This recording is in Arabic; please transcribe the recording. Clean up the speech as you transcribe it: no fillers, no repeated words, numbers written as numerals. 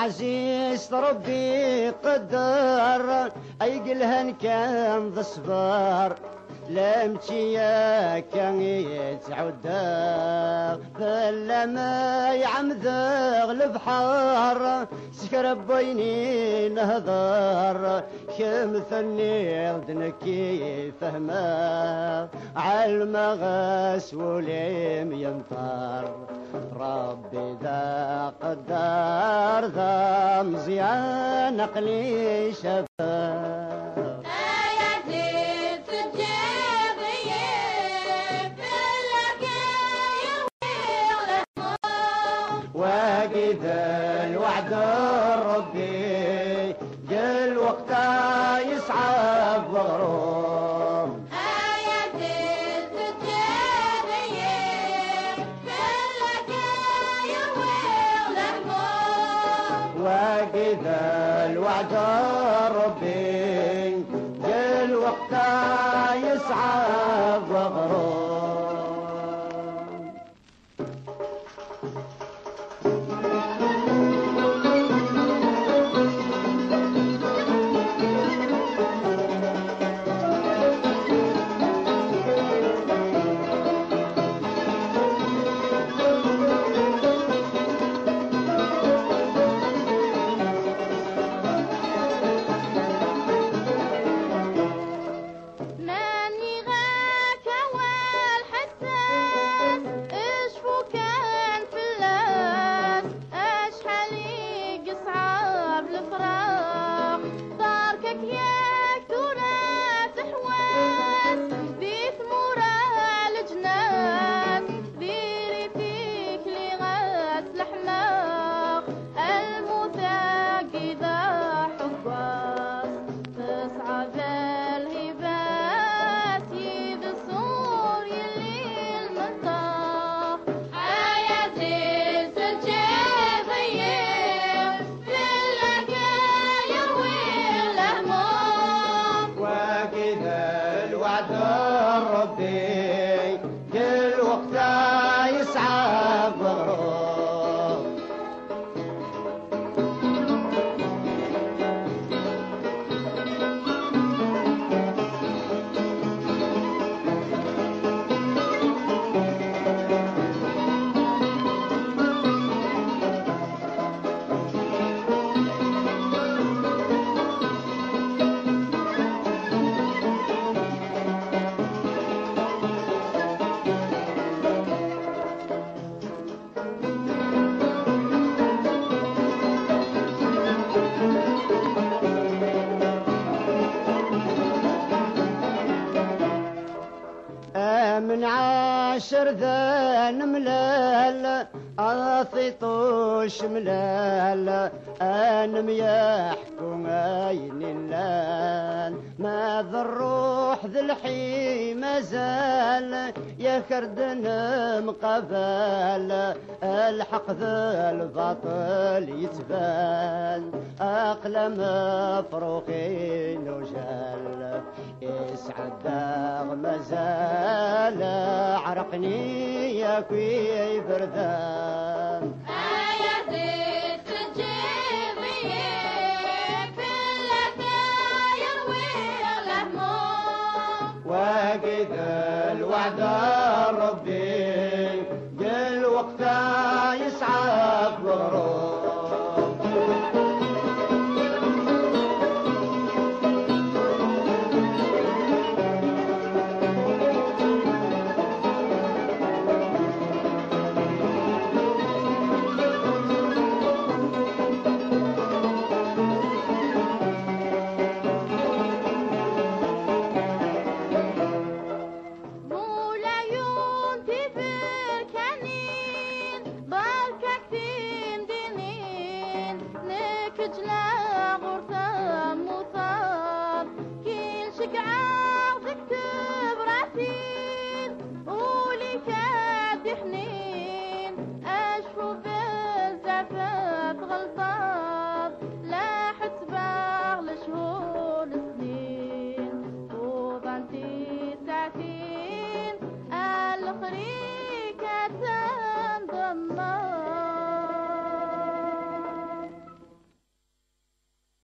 عزيز ربي قدر أيقلهن كان ذا صبر لمتي يا كان يتعودى فلا ما يعمذغ البحر سكر بيني نهضر كمثلني ودنكي فهما علم غاس وليم ينطر ربي ذا قدر ذا مزيان عقلي شفا واجد الوعد ربي جل وقتا يصعب وغروم آيات التجارية كلك يويل هموم واجد الوعد ربي جل وقتا يصعب وغروم ربي كل وقتا يسعى بغروب من عاشر ذا نملال أثيطوش ملال أنم يحكم أين اللال ما ذا الروح ذا الحي مازال يا كردن مقبال الحق ذا الباطل يتبان أقلم فروقين وجال يسعد داغ مازال عرقني يا كوي بردان آيات التجارية كلك يروي الهموم واجد الوعد ربي جل وقتا يسعى بغروب رجلا غرثة مصاب كل شقعة